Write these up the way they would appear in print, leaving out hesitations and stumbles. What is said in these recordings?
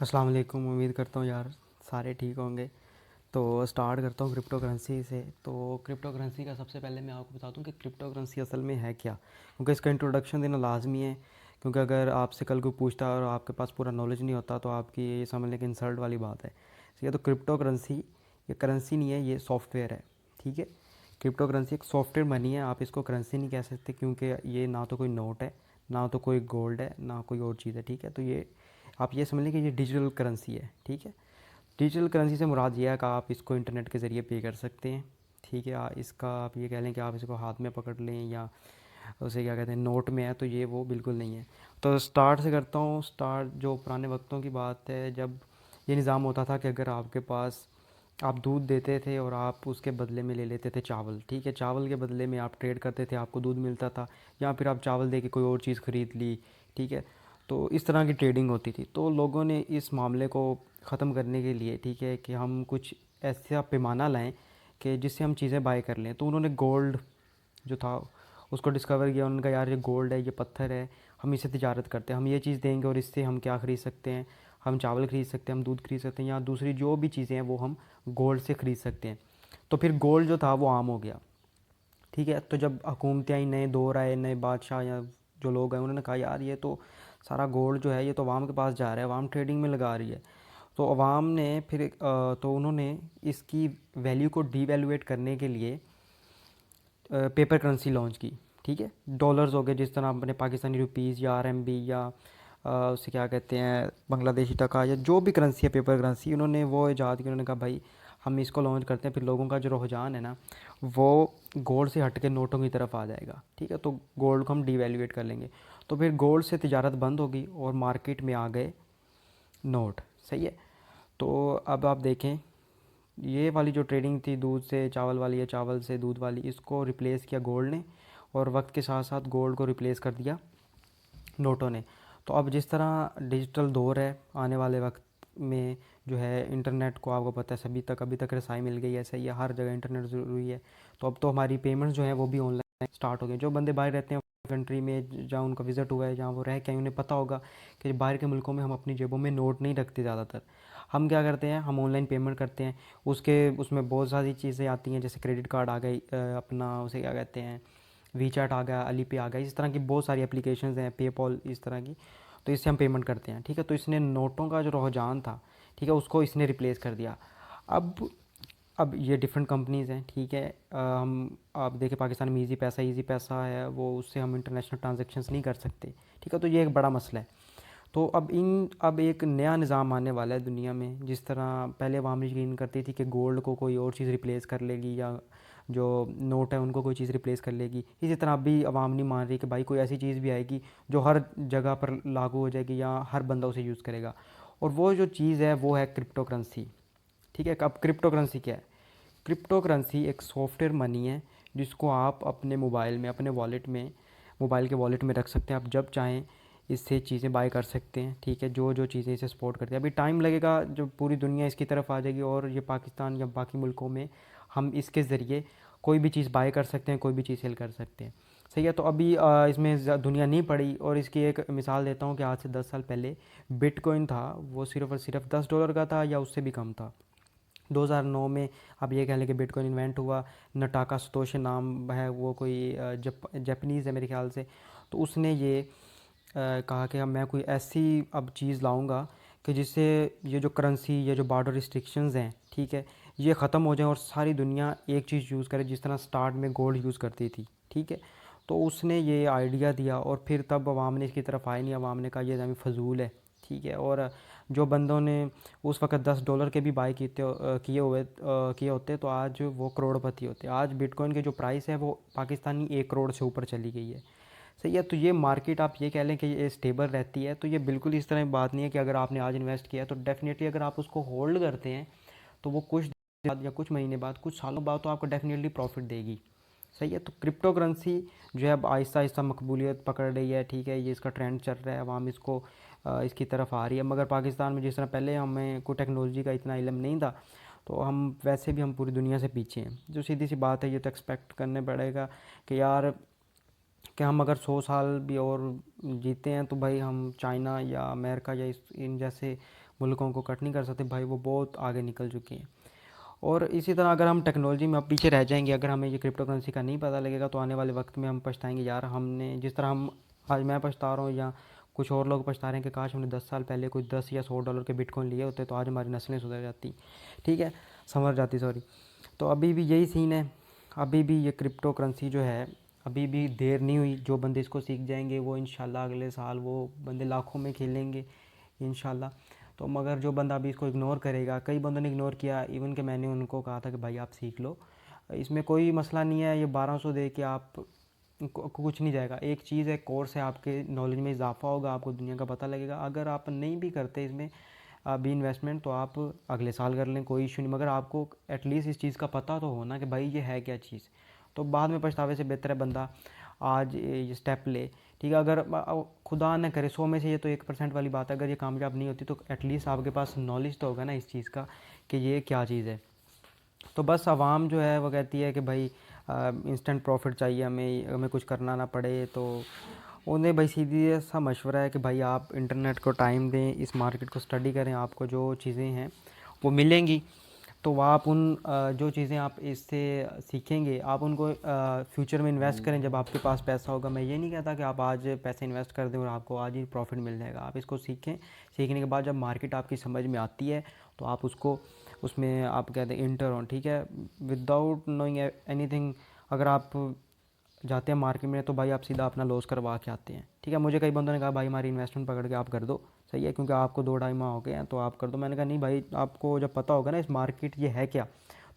अस्सलाम वालेकुम। उम्मीद करता हूँ यार सारे ठीक होंगे। तो स्टार्ट करता हूँ क्रिप्टो करेंसी से। तो क्रिप्टो करेंसी का सबसे पहले मैं आपको बता दूँ कि क्रिप्टो करेंसी असल में है क्या, क्योंकि इसका इंट्रोडक्शन देना लाजमी है। क्योंकि अगर आपसे कल कोई पूछता है और आपके पास पूरा नॉलेज नहीं होता तो आपकी ये समझ लें कि इंसल्ट वाली बात है। ठीक है, तो क्रिप्टो करेंसी ये करेंसी नहीं है, ये सॉफ्टवेयर है। ठीक है, क्रिप्टो करेंसी एक सॉफ्टवेयर मनी है, आप इसको करेंसी नहीं कह सकते क्योंकि ये ना तो कोई नोट है, ना तो कोई गोल्ड है, ना कोई और चीज़ है। ठीक है, तो ये आप ये समझ लें कि ये डिजिटल करेंसी है। ठीक है, डिजिटल करेंसी से मुराद ये है कि आप इसको इंटरनेट के ज़रिए पे कर सकते हैं। ठीक है, इसका आप ये कह लें कि आप इसको हाथ में पकड़ लें या उसे क्या कहते हैं नोट में है, तो ये वो बिल्कुल नहीं है। तो स्टार्ट से करता हूँ। स्टार्ट जो पुराने वक्तों की बात है, जब ये निज़ाम होता था कि अगर आपके पास आप दूध देते थे और आप उसके बदले में ले लेते थे चावल। ठीक है, चावल के बदले में आप ट्रेड करते थे, आपको दूध मिलता था, या फिर आप चावल दे के कोई और चीज़ ख़रीद ली। ठीक है, तो इस तरह की ट्रेडिंग होती थी। तो लोगों ने इस मामले को ख़त्म करने के लिए, ठीक है, कि हम कुछ ऐसा पैमाना लाएं कि जिससे हम चीज़ें बाय कर लें। तो उन्होंने गोल्ड जो था उसको डिस्कवर किया। उन्होंने कहा यार ये गोल्ड है, ये पत्थर है, हम इससे तिजारत करते हैं, हम ये चीज़ देंगे और इससे हम क्या ख़रीद सकते हैं, हम चावल ख़रीद सकते हैं, हम दूध खरीद सकते हैं, या दूसरी जो भी चीज़ें हैं वो हम गोल्ड से ख़रीद सकते हैं। तो फिर गोल्ड जो था वो आम हो गया। ठीक है, तो जब हुकूमतें आई, नए दौर आए, नए बादशाह या जो लोग आए, उन्होंने कहा यार ये तो सारा गोल्ड जो है ये तो अवाम के पास जा रहा है, अवाम ट्रेडिंग में लगा रही है। तो अवाम ने फिर तो उन्होंने इसकी वैल्यू को डीवैल्यूएट करने के लिए पेपर करेंसी लॉन्च की। ठीक है, डॉलर्स हो गए, जिस तरह अपने पाकिस्तानी रुपीज़ या आरएमबी या उसे क्या कहते हैं बांग्लादेशी टका, या जो भी करेंसी है पेपर करेंसी, उन्होंने वो ईजाद की। उन्होंने कहा भाई हम इसको लॉन्च करते हैं, फिर लोगों का जो रुझान है ना वो गोल्ड से हट के नोटों की तरफ आ जाएगा। ठीक है, तो गोल्ड को हम डीवैल्यूएट कर लेंगे। तो फिर गोल्ड से तिजारत बंद होगी और मार्केट में आ गए नोट। सही है, तो अब आप देखें ये वाली जो ट्रेडिंग थी दूध से चावल वाली या चावल से दूध वाली, इसको रिप्लेस किया गोल्ड ने, और वक्त के साथ साथ गोल्ड को रिप्लेस कर दिया नोटों ने। तो अब जिस तरह डिजिटल दौर है, आने वाले वक्त में जो है इंटरनेट को आपको पता है सभी तक अभी तक रसाई मिल गई है। सही है, हर जगह इंटरनेट ज़रूरी है। तो अब तो हमारी पेमेंट्स जो है वो भी ऑनलाइन स्टार्ट हो गई। जो बंदे बाहर रहते हैं कंट्री में जहाँ उनका विज़िट हुआ है, जहाँ वो रह के आए, उन्हें पता होगा कि बाहर के मुल्कों में हम अपनी जेबों में नोट नहीं रखते ज़्यादातर। हम क्या करते हैं, हम ऑनलाइन पेमेंट करते हैं। उसमें बहुत सारी चीज़ें आती हैं, जैसे क्रेडिट कार्ड आ गई, अपना उसे क्या कहते हैं वीचैट आ गया, अलीपे आ गया, इस तरह की बहुत सारी एप्लीकेशंस हैं, पेपॉल इस तरह की। तो इससे हम पेमेंट करते हैं। ठीक है, तो इसने नोटों का जो रुझान था, ठीक है, उसको इसने रिप्लेस कर दिया। अब ये डिफरेंट कंपनीज़ हैं। ठीक है, हम आप देखें पाकिस्तान में ईज़ी पैसा है, वो उससे हम इंटरनेशनल ट्रांजेक्शन्स नहीं कर सकते। ठीक है, तो ये एक बड़ा मसला है। तो अब एक नया निज़ाम आने वाला है दुनिया में। जिस तरह पहले अवाम यकीन करती थी कि गोल्ड को कोई और चीज़ रिप्लेस कर लेगी, या जो नोट है उनको कोई चीज़ रिप्लेस कर लेगी, इसी तरह अभी अवाम नहीं मान रही कि भाई कोई ऐसी चीज़ भी आएगी जो हर जगह पर लागू हो जाएगी या हर बंदा उसे यूज़ करेगा। और वो जो चीज़ है वो है क्रिप्टो करेंसी। ठीक है, अब क्रिप्टो करेंसी क्या है? क्रिप्टो करेंसी एक सॉफ्टवेयर मनी है जिसको आप अपने मोबाइल में, अपने वॉलेट में, मोबाइल के वॉलेट में रख सकते हैं। आप जब चाहें इससे चीज़ें बाय कर सकते हैं। ठीक है, जो चीज़ें इसे सपोर्ट करती हैं। अभी टाइम लगेगा जब पूरी दुनिया इसकी तरफ आ जाएगी और ये पाकिस्तान या बाकी मुल्कों में हम इसके ज़रिए कोई भी चीज़ बाय कर सकते हैं, कोई भी चीज़ सेल कर सकते हैं। सही है, तो अभी इसमें दुनिया नहीं पड़ी। और इसकी एक मिसाल देता हूँ कि आज से 10 साल पहले बिटकॉइन था, वो सिर्फ़ और सिर्फ $10 का था या उससे भी कम था। 2009 में आप ये कह लें कि बिटकॉइन इन्वेंट हुआ। नटाका सतोशी नाम है, वो कोई जापानीज़ है मेरे ख्याल से। तो उसने ये कहा कि अब मैं कोई ऐसी अब चीज़ लाऊंगा कि जिससे ये जो करेंसी, ये जो बॉर्डर रिस्ट्रिक्शंस हैं, ठीक है, ये ख़त्म हो जाएं और सारी दुनिया एक चीज़ यूज़ करे जिस तरह स्टार्ट में गोल्ड यूज़ करती थी। ठीक है, तो उसने ये आइडिया दिया और फिर तब अवाम ने इसकी तरफ आए नहीं। अवाम ने कहा ये हमें फ़जूल है। ठीक है, और जो बंदों ने उस वक्त $10 के भी बाय किए होते तो आज वो करोड़पति होते। आज बिटकॉइन की जो प्राइस है वो पाकिस्तानी 1 करोड़ से ऊपर चली गई है। सही है, तो ये मार्केट आप ये कह लें कि ये स्टेबल रहती है। तो ये बिल्कुल इस तरह की बात नहीं है कि अगर आपने आज इन्वेस्ट किया तो डेफिनेटली अगर आप उसको होल्ड करते हैं तो वो कुछ दिन बाद या कुछ महीने बाद, कुछ सालों बाद तो आपको डेफिनेटली प्रॉफिट देगी। सही है, तो क्रिप्टो करेंसी जो है अब आहिस्ता आहिस्ता मकबूलियत पकड़ रही है। ठीक है, ये इसका ट्रेंड चल रहा है, अवाम इसको इसकी तरफ आ रही है। मगर पाकिस्तान में जिस तरह पहले हमें कोई टेक्नोलॉजी का इतना इल्म नहीं था, तो हम वैसे भी हम पूरी दुनिया से पीछे हैं। जो सीधी सी बात है, ये तो एक्सपेक्ट करने पड़ेगा कि यार कि हम अगर 100 साल भी और जीते हैं तो भाई हम चाइना या अमेरिका या इन जैसे मुल्कों को कट नहीं कर सकते भाई, वो बहुत आगे निकल चुके हैं। और इसी तरह अगर हम टेक्नोलॉजी में अब पीछे रह जाएंगे, अगर हमें ये क्रिप्टो करेंसी का नहीं पता लगेगा तो आने वाले वक्त में हम पछताएंगे यार, हमने जिस तरह हम आज मैं पछता रहा हूँ या कुछ और लोग पछता रहे हैं कि काश हमने 10 साल पहले कुछ 10 या 100 डॉलर के बिटकॉइन लिए होते तो आज हमारी नस्लें सुधर जाती, ठीक है, संवर जाती, सॉरी। तो अभी भी यही सीन है, अभी भी ये क्रिप्टो करेंसी जो है अभी भी देर नहीं हुई। जो बंदे इसको सीख जाएंगे वो इंशाल्लाह अगले साल वो बंदे लाखों में खेलेंगे इंशाल्लाह। तो मगर जो बंदा अभी इसको इग्नोर करेगा, कई बंदों ने इग्नोर किया, इवन कि मैंने उनको कहा था कि भाई आप सीख लो, इसमें कोई मसला नहीं है, ये 1200 दे के आप कुछ नहीं जाएगा। एक चीज़ है, कोर्स है, आपके नॉलेज में इजाफा होगा, आपको दुनिया का पता लगेगा। अगर आप नहीं भी करते इसमें अभी इन्वेस्टमेंट तो आप अगले साल कर लें, कोई इशू नहीं, मगर आपको एटलीस्ट इस चीज़ का पता तो होना कि भाई ये है क्या चीज़। तो बाद में पछतावे से बेहतर है बंदा आज ये स्टेप ले, ठीक है। अगर खुदा न करे 100 में से ये तो 1% वाली बात है, अगर ये कामयाब नहीं होती तो एटलीस्ट आपके पास नॉलेज तो होगा ना इस चीज़ का कि ये क्या चीज़ है। तो बस आवाम जो है वो कहती है कि भाई इंस्टेंट प्रॉफिट चाहिए, हमें हमें कुछ करना ना पड़े। तो उन्हें भाई सीधी सा मशवरा है कि भाई आप इंटरनेट को टाइम दें, इस मार्केट को स्टडी करें, आपको जो चीज़ें हैं वो मिलेंगी। तो आप उन जो चीज़ें आप इससे सीखेंगे आप उनको फ्यूचर में इन्वेस्ट करें जब आपके पास पैसा होगा। मैं ये नहीं कहता कि आप आज पैसे इन्वेस्ट कर दें और आपको आज ही प्रॉफिट मिल जाएगा। आप इसको सीखें, सीखने के बाद जब मार्केट आपकी समझ में आती है तो आप उसको उसमें आप कहते हैं इंटर ऑन, ठीक है, विदाउट नोइंग एनीथिंग। अगर आप जाते हैं मार्केट में तो भाई आप सीधा अपना लॉस करवा के आते हैं, ठीक है। मुझे कई बंदों ने कहा भाई हमारी इन्वेस्टमेंट पकड़ के आप कर दो, सही है, क्योंकि आपको 2-2.5 माह हो गए हैं तो आप कर दो। मैंने कहा नहीं भाई, आपको जब पता होगा ना इस मार्केट ये है क्या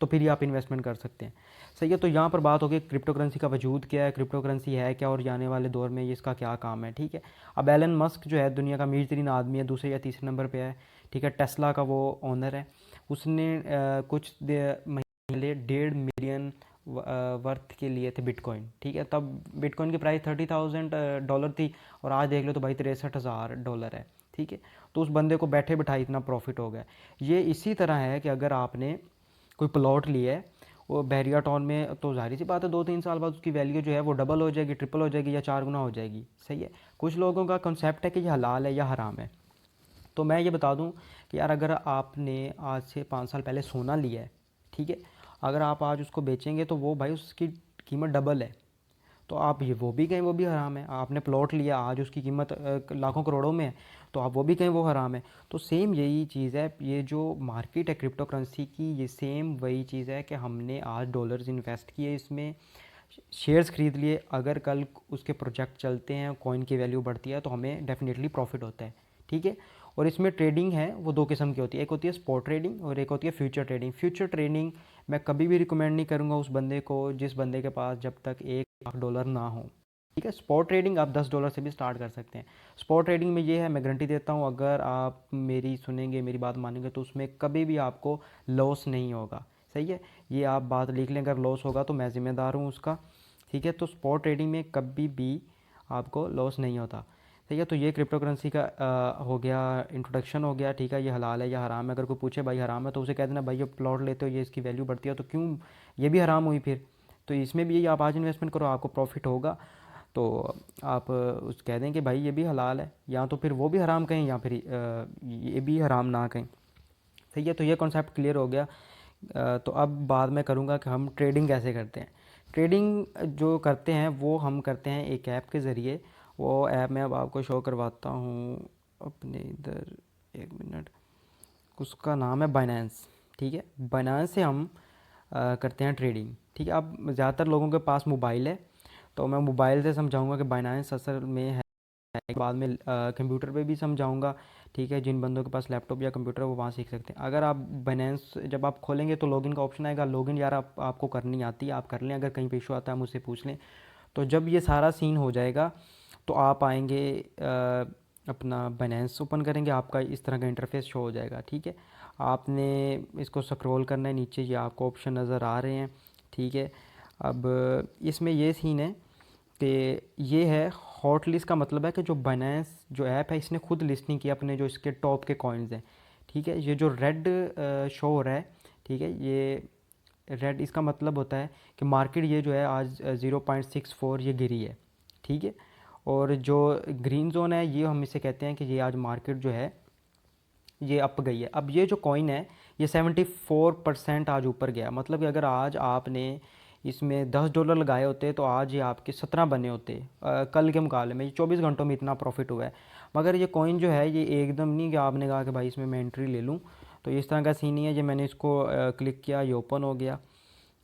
तो फिर ही आप इन्वेस्टमेंट कर सकते हैं, सही है। तो यहाँ पर बात होगी क्रिप्टो करेंसी का वजूद क्या है, क्रिप्टो करेंसी है क्या और आने वाले दौर में ये इसका क्या काम है, ठीक है। अब एलन मस्क जो है दुनिया का अमीर तरीन आदमी है, दूसरे या तीसरे नंबर पर है, ठीक है। टेस्ला का वो ओनर है। उसने कुछ महीने पहले 1.5 मिलियन वर्थ के लिए थे बिटकॉइन, ठीक है। तब बिटकॉइन की प्राइस $30,000 थी और आज देख लो तो भाई $63,000 है, ठीक है। तो उस बंदे को बैठे बिठाए इतना प्रॉफिट हो गया। ये इसी तरह है कि अगर आपने कोई प्लॉट लिया है वो बैरिया टाउन में तो जाहिर सी बात है 2-3 साल बाद उसकी वैल्यू जो है वो डबल हो जाएगी, ट्रिपल हो जाएगी या 4 गुना हो जाएगी, सही है। कुछ लोगों का कंसेप्ट है कि ये हलाल है या हराम है। तो मैं ये बता दूं कि यार अगर आपने आज से 5 साल पहले सोना लिया है, ठीक है, अगर आप आज उसको बेचेंगे तो वो भाई उसकी कीमत डबल है। तो आप ये वो भी कहें वो भी हराम है। आपने प्लॉट लिया आज उसकी कीमत लाखों करोड़ों में है तो आप वो भी कहें वो हराम है। तो सेम यही चीज़ है, ये जो मार्केट है क्रिप्टो करेंसी की ये सेम वही चीज़ है कि हमने आज डॉलर्स इन्वेस्ट किए इसमें, शेयर्स ख़रीद लिए, अगर कल उसके प्रोजेक्ट चलते हैं, कॉइन की वैल्यू बढ़ती है तो हमें डेफिनेटली प्रॉफिट होता है, ठीक है। और इसमें ट्रेडिंग है वो 2 किस्म की होती है, एक होती है स्पॉट ट्रेडिंग और एक होती है फ्यूचर ट्रेडिंग। फ्यूचर ट्रेडिंग मैं कभी भी रिकमेंड नहीं करूँगा उस बंदे को जिस बंदे के पास जब तक $1 लाख ना हो, ठीक है। स्पॉट ट्रेडिंग आप $10 से भी स्टार्ट कर सकते हैं। स्पॉट ट्रेडिंग में ये है, मैं गारंटी देता हूँ अगर आप मेरी सुनेंगे मेरी बात मानेंगे तो उसमें कभी भी आपको लॉस नहीं होगा, सही है। ये आप बात लिख लें, अगर लॉस होगा तो मैं ज़िम्मेदार हूँ उसका, ठीक है। तो स्पॉट ट्रेडिंग में कभी भी आपको लॉस नहीं होता, ठीक है। तो ये क्रिप्टो करेंसी का हो गया, इंट्रोडक्शन हो गया, ठीक है। ये हलाल है या हराम है, अगर कोई पूछे भाई हराम है तो उसे कह देना भाई ये प्लॉट लेते हो ये इसकी वैल्यू बढ़ती है तो क्यों ये भी हराम हुई फिर। तो इसमें भी यही, आप आज इन्वेस्टमेंट करो आपको प्रॉफिट होगा तो आप उस कह दें कि भाई ये भी हलाल है, या तो फिर वो भी हराम कहें या फिर ये भी हराम ना कहें, सही है। तो ये कॉन्सेप्ट क्लियर हो गया। तो अब बाद में करूँगा कि हम ट्रेडिंग कैसे करते हैं। ट्रेडिंग जो करते हैं वो हम करते हैं एक ऐप के ज़रिए। वो ऐप मैं अब आपको शो करवाता हूँ अपने इधर, 1 मिनट। उसका नाम है बाइनेंस, ठीक है। बाइनेंस से हम करते हैं ट्रेडिंग, ठीक है। अब ज़्यादातर लोगों के पास मोबाइल है तो मैं मोबाइल से समझाऊंगा कि बाइनेंस असल में है, बाद में कंप्यूटर पे भी समझाऊंगा, ठीक है। जिन बंदों के पास लैपटॉप या कंप्यूटर है वो वहाँ सीख सकते हैं। अगर आप बाइनेंस जब आप खोलेंगे तो लॉगिन का ऑप्शन आएगा। लॉगिन यार आपको करनी आती है आप कर लें, अगर कहीं पे इशू आता है मुझसे पूछ लें। तो जब ये सारा सीन हो जाएगा तो आप आएंगे अपना बाइनेंस ओपन करेंगे, आपका इस तरह का इंटरफेस शो हो जाएगा, ठीक है। आपने इसको स्क्रॉल करना है नीचे, ये आपको ऑप्शन नज़र आ रहे हैं, ठीक है। अब इसमें ये सीन है कि ये है हॉट लिस्ट, का मतलब है कि जो बाइनेंस जो ऐप है इसने खुद लिस्टिंग की अपने जो इसके टॉप के कॉइन्स हैं, ठीक है। ये जो रेड शो हो रहा है, ठीक है, ये रेड इसका मतलब होता है कि मार्केट ये जो है आज 0.64 ये गिरी है, ठीक है। और जो ग्रीन जोन है ये हम इसे कहते हैं कि ये आज मार्केट जो है ये अप गई है। अब ये जो कॉइन है ये 74% आज ऊपर गया, मतलब कि अगर आज आपने इसमें $10 लगाए होते तो आज ये आपके 17 बने होते कल के मुकाबले में। 24 घंटों में इतना प्रॉफिट हुआ है। मगर ये कॉइन जो है ये एकदम नहीं कि आपने कहा कि भाई इसमें मैं एंट्री ले लूँ, तो इस तरह का सीन नहीं है। ये मैंने इसको क्लिक किया, ये ओपन हो गया,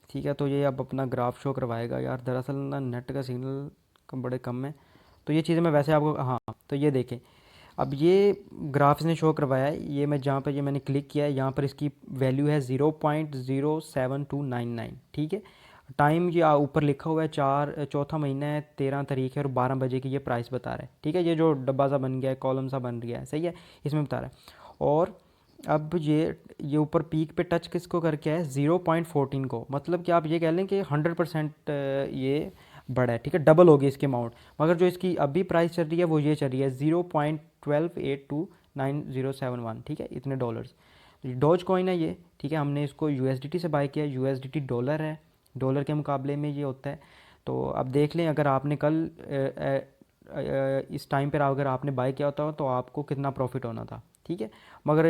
ठीक है। तो ये अब अपना ग्राफ शो करवाएगा। यार दरअसल ना नेट का सिग्नल बड़े कम है, तो ये चीज़ें मैं वैसे आपको, हाँ तो ये देखें अब ये ग्राफ इसने शो करवाया है। ये मैं जहाँ पर ये मैंने क्लिक किया है यहाँ पर इसकी वैल्यू है 0.07299, ठीक है। टाइम ये ऊपर लिखा हुआ है चौथा महीना है, 13 तारीख है और 12 बजे की ये प्राइस बता रहा है, ठीक है। ये जो डब्बा सा बन गया है, कॉलम सा बन गया है, सही है, इसमें बता रहा है। और अब ये ऊपर पीक पे टच किसको करके है, 0.14 को, मतलब कि आप ये कह लें कि 100% ये बढ़ा है, ठीक है, डबल हो गई इसकी अमाउंट। मगर जो इसकी अभी प्राइस चल रही है वो ये चल रही है 0.12829071, ठीक है, इतने डॉलर्स। डॉज कॉइन है ये, ठीक है। हमने इसको यूएसडीटी से बाय किया, यूएसडीटी डॉलर है, डॉलर के मुकाबले में ये होता है। तो अब देख लें अगर आपने कल इस टाइम पर अगर आपने बाय किया होता तो आपको कितना प्रॉफिट होना था, ठीक है। मगर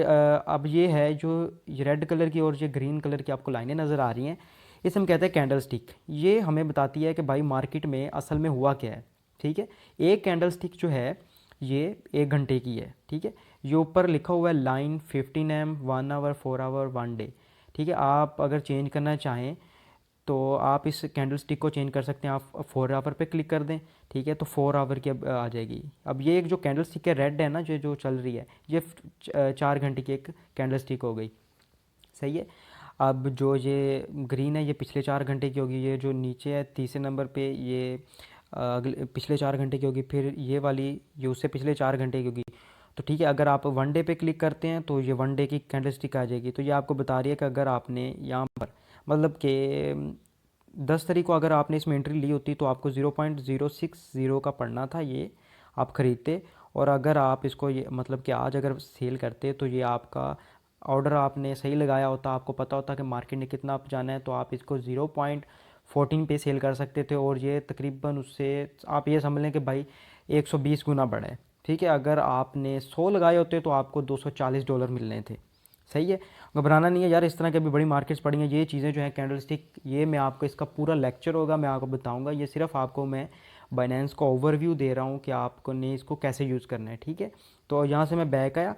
अब ये है जो रेड कलर की और ये ग्रीन कलर की आपको लाइनें नज़र आ रही हैं, इसे हम कहते हैं कैंडल स्टिक। ये हमें बताती है कि भाई मार्केट में असल में हुआ क्या है, ठीक है। एक कैंडल स्टिक जो है ये 1 घंटे की है, ठीक है। ये ऊपर लिखा हुआ है line 15 AM 1 hour 4 hour 1 day, ठीक है। आप अगर चेंज करना चाहें तो आप इस कैंडल स्टिक को चेंज कर सकते हैं। आप 4 आवर पे क्लिक कर दें, ठीक है, तो 4 आवर की अब आ जाएगी। अब ये एक जो कैंडल स्टिक है रेड है ना, जो चल रही है, ये 4 घंटे की एक कैंडल स्टिक हो गई, सही है। अब जो ये ग्रीन है ये पिछले 4 घंटे की होगी, ये जो नीचे है तीसरे नंबर पे ये अगले पिछले 4 घंटे की होगी, फिर ये वाली ये उससे पिछले 4 घंटे की होगी। तो ठीक है, अगर आप 1 डे पे क्लिक करते हैं तो ये 1 डे की कैंडल स्टिक आ जाएगी। तो ये आपको बता रही है कि अगर आपने यहाँ पर मतलब कि 10 तारीख को अगर आपने इसमें एंट्री ली होती तो आपको 0.060 का पड़ना था, ये आप ख़रीदते। और अगर आप इसको ये मतलब कि आज अगर सेल करते तो ये आपका ऑर्डर आपने सही लगाया होता, आपको पता होता कि मार्केट ने कितना अप जाना है, तो आप इसको 0.14 पे सेल कर सकते थे। और ये तकरीबन उससे आप ये समझ लें कि भाई 120 गुना बढ़ा है, ठीक है। अगर आपने 100 लगाए होते तो आपको $240 मिलने थे, सही है। घबराना नहीं है यार, इस तरह की अभी बड़ी मार्केट्स पड़ी हैं। ये चीज़ें जो हैं कैंडल स्टिक, ये मैं आपको इसका पूरा लेक्चर होगा, मैं आपको बताऊंगा। ये सिर्फ आपको मैं बाइनेंस का ओवरव्यू दे रहा हूँ कि आपको ने इसको कैसे यूज़ करना है, ठीक है। तो यहाँ से मैं बैक आया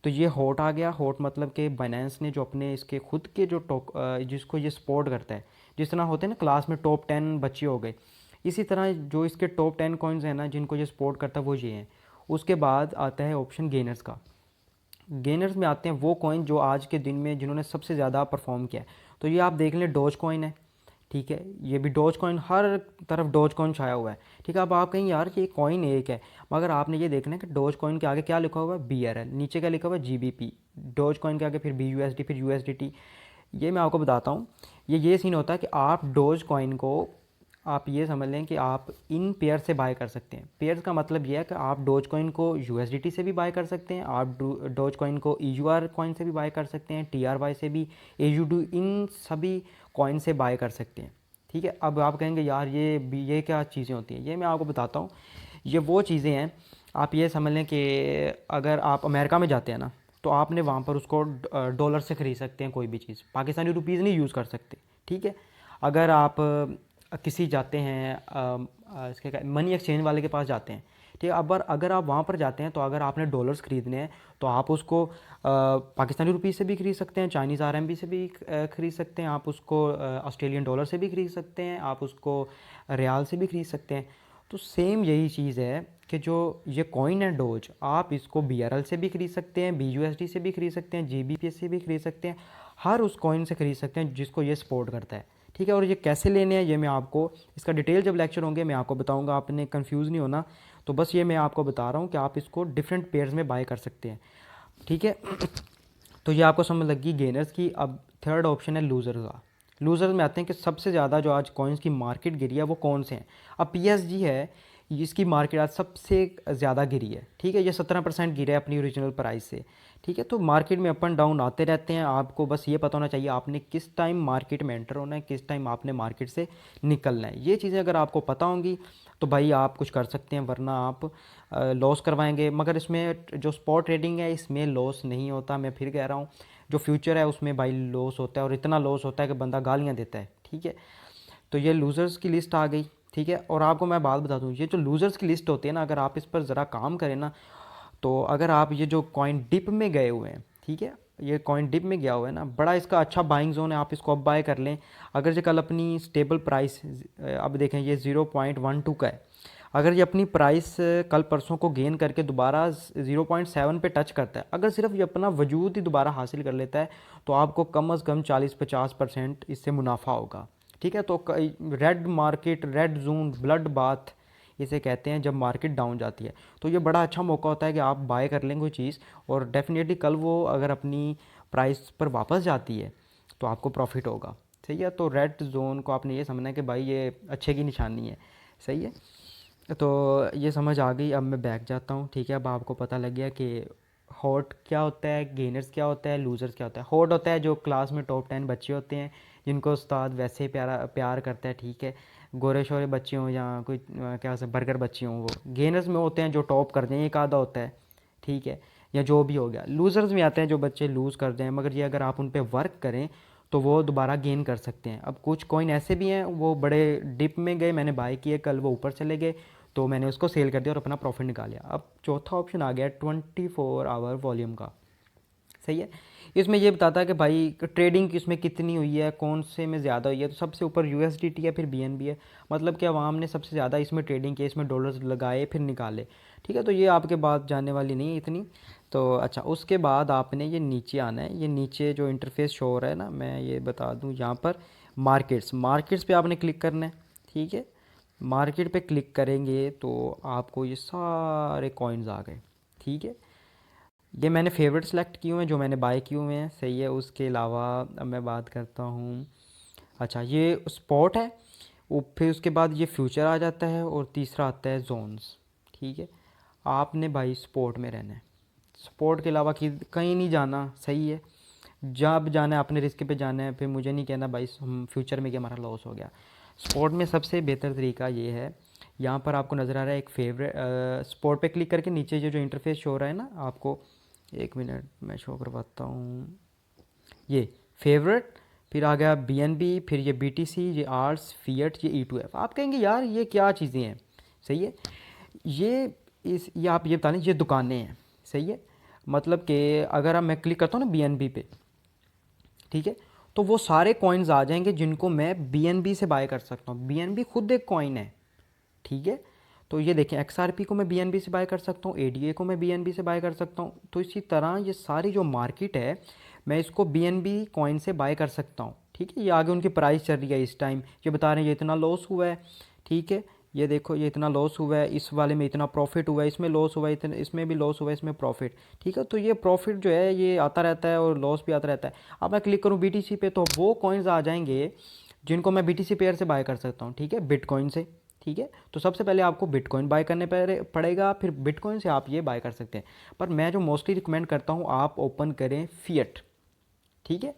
तो ये हॉट आ गया। हॉट मतलब कि बाइनेंस ने जो अपने इसके खुद के जो जिसको ये सपोर्ट करता है, जिस तरह होते हैं ना क्लास में टॉप 10 बच्चे हो गए, इसी तरह जो इसके टॉप 10 कॉइन्स हैं ना जिनको ये सपोर्ट करता है वो ये हैं। उसके बाद आता है ऑप्शन गेनर्स का। गेनर्स में आते हैं वो कॉइन जो आज के दिन में जिन्होंने सबसे ज़्यादा परफॉर्म किया है। तो ये आप देख लें डॉज कॉइन है, ठीक है। ये भी डॉज कॉइन, हर तरफ डॉज कॉइन छाया हुआ है, ठीक है। अब आप कहें यार ये कॉइन एक है, मगर आपने ये देखना है कि डॉज कॉइन के आगे क्या लिखा हुआ है, BRL, नीचे क्या लिखा हुआ है, GBP। डॉज कॉइन के आगे फिर BUSD, फिर USDT। ये मैं आपको बताता हूँ। ये सीन होता है कि आप डॉज कॉइन को आप ये समझ लें कि आप इन पेयर से बाय कर सकते हैं। पेयर्स का मतलब ये है कि आप डॉज कॉइन को USDT से भी बाय कर सकते हैं, आप डॉज कॉइन को EUR कॉइन से भी बाय कर सकते हैं, TRY से भी, AUD, इन सभी कॉइन से बाय कर सकते हैं, ठीक है। अब आप कहेंगे यार ये क्या चीज़ें होती हैं, ये मैं आपको बताता हूँ। ये वो चीज़ें हैं, आप ये समझ लें कि अगर आप अमेरिका में जाते हैं ना तो आपने वहाँ पर उसको डॉलर से ख़रीद सकते हैं कोई भी चीज़, पाकिस्तानी रुपीज़ नहीं यूज़ कर सकते, ठीक है। अगर आप किसी जाते हैं इसके मनी एक्सचेंज वाले के पास जाते हैं, ठीक है। अब अगर आप वहाँ पर जाते हैं तो अगर आपने डॉलर्स ख़रीदने हैं तो आप उसको पाकिस्तानी रुपीज़ से भी ख़रीद सकते हैं, चाइनीज़ RMB से भी ख़रीद सकते हैं, आप उसको ऑस्ट्रेलियन डॉलर से भी ख़रीद सकते हैं, आप उसको रियाल से भी ख़रीद सकते हैं। तो सेम यही चीज़ है कि जो ये कॉइन है डोज, आप इसको BRL से भी ख़रीद सकते हैं, BUSD से भी ख़रीद सकते हैं, GBP से भी ख़रीद सकते हैं, हर उस कॉइन से ख़रीद सकते हैं जिसको ये सपोर्ट करता है, ठीक है। और ये कैसे लेने हैं ये मैं आपको इसका डिटेल जब लेक्चर होंगे मैं आपको बताऊंगा, आपने कंफ्यूज नहीं होना। तो बस ये मैं आपको बता रहा हूँ कि आप इसको डिफरेंट पेयर्स में बाय कर सकते हैं, ठीक है। तो ये आपको समझ लगी गेनर्स की। अब थर्ड ऑप्शन है लूज़र्स का। लूज़र्स में आते हैं कि सबसे ज़्यादा जो आज कॉइन्स की मार्केट गिरी है वो कौन से हैं। अब PSG है, इसकी मार्केट आज सबसे ज़्यादा गिरी है, ठीक है, ये 17% गिरा है अपनी ओरिजिनल प्राइस से, ठीक है। तो मार्केट में अप एंड डाउन आते रहते हैं, आपको बस ये पता होना चाहिए आपने किस टाइम मार्केट में एंटर होना है, किस टाइम आपने मार्केट से निकलना है। ये चीज़ें अगर आपको पता होंगी तो भाई आप कुछ कर सकते हैं, वरना आप लॉस करवाएंगे। मगर इसमें जो स्पॉट ट्रेडिंग है इसमें लॉस नहीं होता, मैं फिर कह रहा हूँ। जो फ्यूचर है उसमें भाई लॉस होता है, और इतना लॉस होता है कि बंदा गालियाँ देता है, ठीक है। तो ये लूज़र्स की लिस्ट आ गई, ठीक है। और आपको मैं बात बता दूँ, ये जो लूज़र्स की लिस्ट होती है ना, अगर आप इस पर ज़रा काम करें ना, तो अगर आप ये जो कॉइन डिप में गए हुए हैं, ठीक है, ये कॉइन डिप में गया हुआ है ना, बड़ा इसका अच्छा बाइंग जोन है, आप इसको अब बाय कर लें। अगर ये कल अपनी स्टेबल प्राइस, अब देखें ये 0.12 का है, अगर ये अपनी प्राइस कल परसों को गेन करके दोबारा 0.7 पे टच करता है, अगर सिर्फ ये अपना वजूद ही दोबारा हासिल कर लेता है, तो आपको कम अज़ कम 40-50% इससे मुनाफा होगा, ठीक है। तो red market, red zone, blood bath इसे कहते हैं जब मार्केट डाउन जाती है। तो ये बड़ा अच्छा मौका होता है कि आप बाय कर लेंगे कोई चीज़, और डेफिनेटली कल वो अगर अपनी प्राइस पर वापस जाती है तो आपको प्रॉफिट होगा, सही है। तो रेड जोन को आपने ये समझना है कि भाई ये अच्छे की निशानी है, सही है। तो ये समझ आ गई, अब मैं बैक जाता हूँ, ठीक है। अब आपको पता लग गया कि हॉट क्या होता है, गेनर्स क्या होता है, लूज़र्स क्या होता है। हॉट होता है जो क्लास में टॉप 10 बच्चे होते हैं, जिनको उस्ताद वैसे प्यार करता है, ठीक है, गोरे शोरे बच्चे हों या कोई क्या से बर्गर बच्चे हों। वो गेनर्स में होते हैं जो टॉप करते हैं, एक आधा होता है, ठीक है, या जो भी हो गया। लूज़र्स में आते हैं जो बच्चे लूज़ करते हैं, मगर ये अगर आप उन पर वर्क करें तो वो दोबारा गेन कर सकते हैं। अब कुछ कॉइन ऐसे भी हैं वो बड़े डिप में गए, मैंने बाय किए, कल वो ऊपर चले गए तो मैंने उसको सेल कर दिया और अपना प्रॉफिट निकाल लिया। अब चौथा ऑप्शन आ गया 24 आवर वॉल्यूम का, सही है। इसमें ये बताता है कि भाई ट्रेडिंग इसमें कितनी हुई है, कौन से में ज़्यादा हुई है। तो सबसे ऊपर USDT है, फिर BNB है, मतलब कि अवाम ने सबसे ज़्यादा इसमें ट्रेडिंग की, इसमें डॉलर्स लगाए फिर निकाले, ठीक है। तो ये आपके बात जानने वाली नहीं है इतनी। तो अच्छा, उसके बाद आपने ये नीचे आना है, ये नीचे जो इंटरफेस शो हो रहा है ना, मैं ये बता दूँ, यहाँ पर मार्केट्स पे आपने क्लिक करना है, ठीक है। मार्केट पे क्लिक करेंगे तो आपको ये सारे कॉइन्स आ गए, ठीक है। ये मैंने फेवरेट सेलेक्ट किए हुए हैं जो मैंने बाय किए हुए हैं, सही है। उसके अलावा अब मैं बात करता हूँ, अच्छा ये स्पॉट है, फिर उसके बाद ये फ्यूचर आ जाता है, और तीसरा आता है जोन्स, ठीक है। आपने भाई स्पॉट में रहना है, स्पॉट के अलावा कि कहीं नहीं जाना, सही है। जब जाना है अपने रिस्क पे जाना है, फिर मुझे नहीं कहना भाई हम फ्यूचर में कि हमारा लॉस हो गया। स्पॉट में सबसे बेहतर तरीका ये है, यहाँ पर आपको नज़र आ रहा है एक फेवरेट, स्पॉट पे क्लिक करके नीचे जो इंटरफेस शो हो रहा है ना आपको, एक मिनट मैं शो करवाता हूँ, ये फेवरेट, फिर आ गया BNB, फिर ये BTC, ये आर्स, फिएट, ये E2F। आप कहेंगे यार ये क्या चीज़ें हैं, सही है। ये आप ये बता लें ये दुकानें हैं, सही है। मतलब कि अगर मैं क्लिक करता हूँ ना BNB पे, ठीक है, तो वो सारे कॉइन्स आ जाएंगे जिनको मैं BNB से बाय कर सकता हूँ। BNB खुद एक कॉइन है, ठीक है। तो ये देखें XRP को मैं BNB से बाय कर सकता हूँ, ADA को मैं BNB से बाय कर सकता हूँ। तो इसी तरह ये सारी जो मार्केट है मैं इसको BNB कॉइन से बाय कर सकता हूँ, ठीक है। ये आगे उनकी प्राइस चल रही है इस टाइम, ये बता रहे हैं ये इतना लॉस हुआ है, ठीक है। ये देखो ये इतना लॉस हुआ है, इस वाले में इतना प्रॉफिट हुआ है, इसमें लॉस हुआ है इतना, इसमें भी लॉस हुआ है, इसमें प्रॉफिट, ठीक है। तो ये प्रॉफिट जो है ये आता रहता है और लॉस भी आता रहता है। अब मैं क्लिक करूँ BTC पे तो वो कॉइन्स आ जाएंगे जिनको मैं BTC पेयर से बाय कर सकता हूँ, ठीक है, बिटकॉइन से, ठीक है। तो सबसे पहले आपको बिटकॉइन बाय करने पड़ेगा, फिर बिटकॉइन से आप ये बाय कर सकते हैं। पर मैं जो मोस्टली रिकमेंड करता हूँ आप ओपन करें फिएट, ठीक है।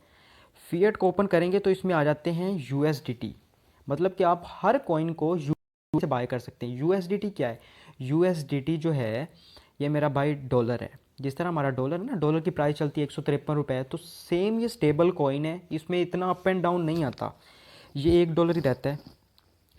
फिएट को ओपन करेंगे तो इसमें आ जाते हैं USDT, मतलब कि आप हर कॉइन को से बाय कर सकते हैं। USDT क्या है, USDT जो है ये मेरा भाई डॉलर है। जिस तरह हमारा डॉलर है ना, डॉलर की प्राइस चलती है 153 रुपये, तो सेम ये स्टेबल कॉइन है, इसमें इतना अप एंड डाउन नहीं आता, ये $1 ही रहता है,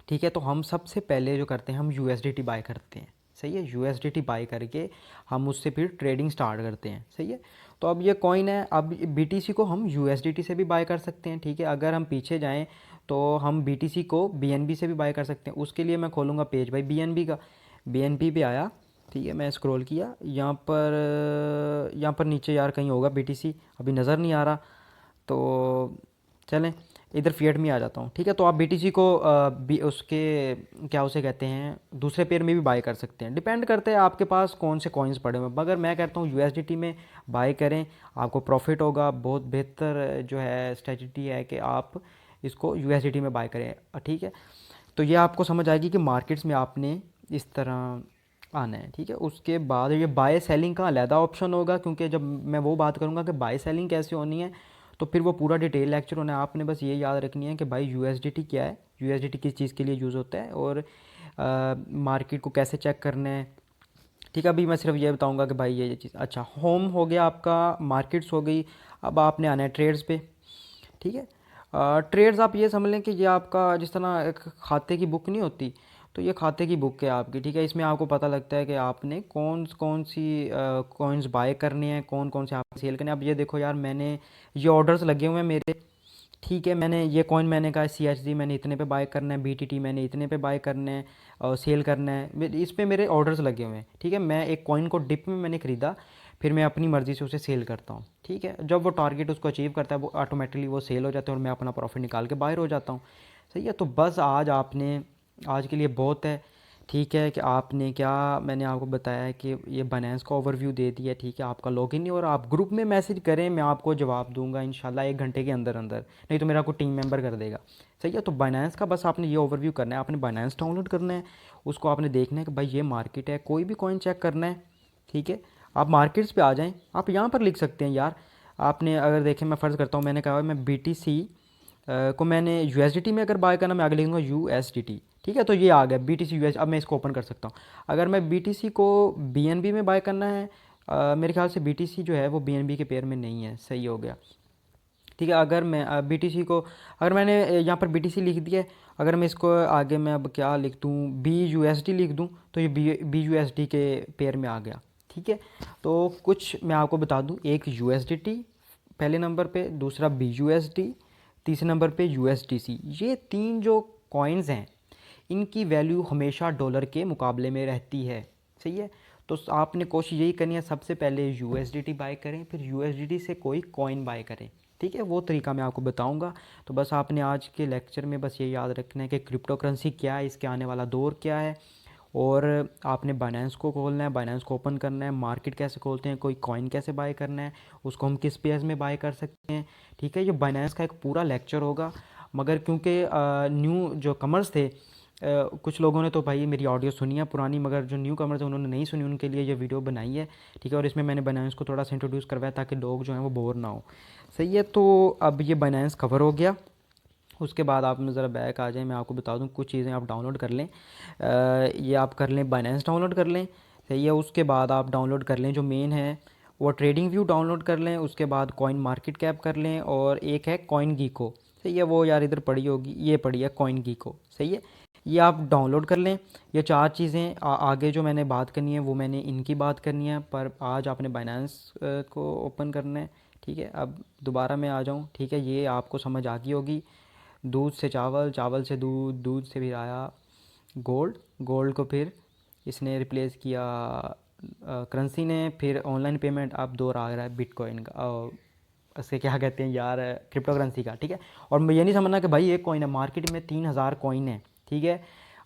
ठीक है। तो हम सबसे पहले जो करते हैं हम USDT बाय करते हैं, सही है। USDT बाय करके हम उससे फिर ट्रेडिंग स्टार्ट करते हैं, सही है। तो अब ये कॉइन है, अब BTC को हम USDT से भी बाय कर सकते हैं, ठीक है। अगर हम पीछे जाएं तो हम BTC को BNB से भी बाय कर सकते हैं। उसके लिए मैं खोलूँगा पेज भाई BNB का, BNB पे आया, ठीक है। मैं स्क्रॉल किया, यहाँ पर नीचे यार कहीं होगा BTC, अभी नज़र नहीं आ रहा, तो चलें इधर फिएट में आ जाता हूँ, ठीक है। तो आप BTC को उसके क्या उसे कहते हैं दूसरे पेयर में भी बाय कर सकते हैं, डिपेंड करता है आपके पास कौन से कॉइन्स पड़े हुए हैं। मगर मैं कहता हूँ USDT में बाय करें, आपको प्रॉफिट होगा। बहुत बेहतर जो है स्ट्रेटजी है कि आप इसको USDT में बाय करें, ठीक है। तो ये आपको समझ आएगी कि मार्केट्स में आपने इस तरह आना है, ठीक है। उसके बाद ये बाय सेलिंग का अलहदा ऑप्शन होगा, क्योंकि जब मैं वो बात करूँगा कि बाय सेलिंग कैसे होनी है तो फिर वो पूरा डिटेल लेक्चर होना है। आपने बस ये याद रखनी है कि भाई यूएसडीटी क्या है, यूएसडीटी किस चीज़ के लिए यूज़ होता है, और मार्केट को कैसे चेक करना है, ठीक है। अभी मैं सिर्फ ये बताऊंगा कि भाई ये चीज़। अच्छा, होम हो गया आपका, मार्केट्स हो गई। अब आपने आना है ट्रेड्स पे, ठीक है। ट्रेड्स आप ये समझ लें कि ये आपका जिस तरह एक खाते की बुक नहीं होती, तो ये खाते की बुक है आपकी, ठीक है। इसमें आपको पता लगता है कि आपने कौन कौन सी कॉइन्स बाय करनी है, कौन कौन से आप सेल करने हैं। अब ये देखो यार, मैंने ये ऑर्डर्स लगे हुए हैं मेरे, ठीक है। मैंने ये कॉइन मैंने कहा CHZ मैंने इतने पे बाय करना है, BTT मैंने इतने पे बाय करना है और सेल करना है, इस पे मेरे ऑर्डर्स लगे हुए हैं, ठीक है। मैं एक कॉइन को डिप में मैंने ख़रीदा, फिर मैं अपनी मर्ज़ी से उसे सेल करता हूँ, ठीक है। जब वो टारगेट उसको अचीव करता है वो ऑटोमेटिकली वो सेल हो जाता है और मैं अपना प्रॉफिट निकाल के बाहर हो जाता हूँ, सही है। तो बस आज के लिए बहुत है, ठीक है। कि आपने क्या, मैंने आपको बताया है कि ये बाइनेंस का ओवरव्यू दे दिया, ठीक है। आपका लॉगिन नहीं, और आप ग्रुप में मैसेज करें, मैं आपको जवाब दूंगा इंशाल्लाह 1 घंटे के अंदर अंदर, नहीं तो मेरा कोई टीम मेंबर कर देगा, सही है। तो बाइनेंस का बस आपने ये ओवरव्यू करना है, आपने बाइनेंस डाउनलोड करना है, उसको आपने देखना है कि भाई ये मार्केट है, कोई भी कॉइन चेक करना है, ठीक है। आप मार्केट्स पे आ जाएँ, आप यहाँ पर लिख सकते हैं यार। आपने अगर देखें, मैं फ़र्ज़ करता हूँ, मैंने कहा मैं BTC को मैंने USDT में अगर बाय करना, मैं आगे लिखूँगा USDT, ठीक है। तो ये आ गया BTC US। अब मैं इसको ओपन कर सकता हूँ। अगर मैं BTC को BNB में बाय करना है, मेरे ख्याल से BTC जो है वो BNB के पेयर में नहीं है, सही हो गया, ठीक है। अगर मैं BTC को, अगर मैंने यहाँ पर BTC लिख दिया है, अगर मैं इसको आगे मैं अब क्या लिख दूँ, BUSD लिख दूँ, तो ये BUSD के पेयर में आ गया, ठीक है। तो कुछ मैं आपको बता दूँ, एक USDT पहले नंबर पे, दूसरा BUSD, तीसरे नंबर पे USDC। ये 3 जो कॉइन्स हैं, इनकी वैल्यू हमेशा डॉलर के मुकाबले में रहती है, सही है। तो आपने कोशिश यही करनी है, सबसे पहले USDT बाय करें, फिर USDT से कोई कॉइन बाय करें, ठीक है। वो तरीका मैं आपको बताऊंगा। तो बस आपने आज के लेक्चर में बस ये याद रखना है कि क्रिप्टो करेंसी क्या है, इसके आने वाला दौर क्या है, और आपने बाइनेंस को खोलना है, बाइनेंस को ओपन करना है, मार्केट कैसे खोलते हैं, कोई कॉइन कैसे बाय करना है, उसको हम किस पेयर्स में बाय कर सकते हैं, ठीक है। ये बाइनेंस का एक पूरा लेक्चर होगा। मगर क्योंकि न्यू जो कमर्स थे, कुछ लोगों ने तो भाई मेरी ऑडियो सुनी है पुरानी, मगर जो न्यू कमर्स हैं उन्होंने नहीं सुनी, उनके लिए ये वीडियो बनाई है, ठीक है। और इसमें मैंने बाइनेंस को थोड़ा सा इंट्रोड्यूस करवाया ताकि लोग जो हैं वो बोर ना हो, सही है। तो अब ये बाइनेंस कवर हो गया। उसके बाद आप में ज़रा बैक आ जाएं, मैं आपको बता दूं कुछ चीज़ें आप डाउनलोड कर लें। ये आप कर लें, बाइनेंस डाउनलोड कर लें, सही है। उसके बाद आप डाउनलोड कर लें जो मेन है वो ट्रेडिंग व्यू डाउनलोड कर लें। उसके बाद कॉइन मार्केट कैप कर लें, और एक है कॉइन गीको, सही है। वो यार इधर पड़ी होगी, ये पड़ी है कॉइन गीको, सही है। ये आप डाउनलोड कर लें। ये 4 चीज़ें आगे जो मैंने बात करनी है वो मैंने इनकी बात करनी है, पर आज आपने बाइनेंस को ओपन करना है, ठीक है। अब दोबारा मैं आ जाऊँ, ठीक है। ये आपको समझ आ गई होगी। दूध से चावल, चावल से दूध, दूध से फिर आया गोल्ड, गोल्ड को फिर इसने रिप्लेस किया करेंसी ने, फिर ऑनलाइन पेमेंट। अब दौर आ रहा है बिटकॉइन का, उसे क्या कहते हैं यार, क्रिप्टो करेंसी का, ठीक है। और ये नहीं समझना कि भाई एक कॉइन है, मार्केट में 3000 कॉइन है, ठीक है।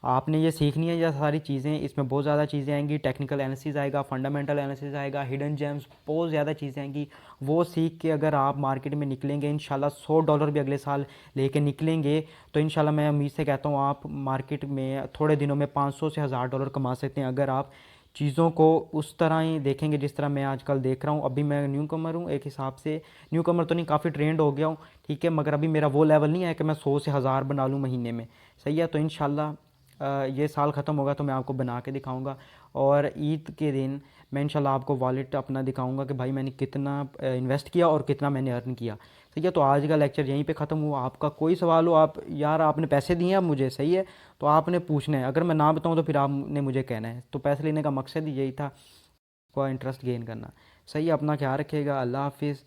आपने ये सीखनी है ये सारी चीज़ें, इसमें बहुत ज़्यादा चीज़ें आएंगी, टेक्निकल एनालिसिस आएगा, फंडामेंटल एनालिसिस आएगा, हिडन जेम्स, बहुत ज़्यादा चीज़ें आएंगी। वो सीख के अगर आप मार्केट में निकलेंगे, इंशाल्लाह $100 भी अगले साल लेके निकलेंगे, तो इंशाल्लाह मैं उम्मीद से कहता हूँ आप मार्केट में थोड़े दिनों में 500 से $1000 कमा सकते हैं, अगर आप चीज़ों को उस तरह ही देखेंगे जिस तरह मैं आजकल देख रहा हूँ। अभी मैं न्यू कमर हूँ, एक हिसाब से न्यू कमर तो नहीं, काफ़ी ट्रेंड हो गया हूँ, ठीक है। मगर अभी मेरा वो लेवल नहीं है कि मैं 100 से 1000 बना लूँ महीने में, सही है। तो इंशाल्लाह ये साल ख़त्म होगा तो मैं आपको बना के दिखाऊंगा, और ईद के दिन मैं इंशाल्लाह आपको वॉलेट अपना दिखाऊंगा कि भाई मैंने कितना इन्वेस्ट किया और कितना मैंने अर्न किया, सही है। तो आज का लेक्चर यहीं पे ख़त्म हुआ। आपका कोई सवाल हो, आप यार आपने पैसे दिए हैं मुझे, सही है, तो आपने पूछना है। अगर मैं ना बताऊँ तो फिर आपने मुझे कहना है। तो पैसे लेने का मकसद ही यही था, को इंटरेस्ट गेन करना, सही है। अपना ख्याल रखिएगा, अल्लाह हाफिज़।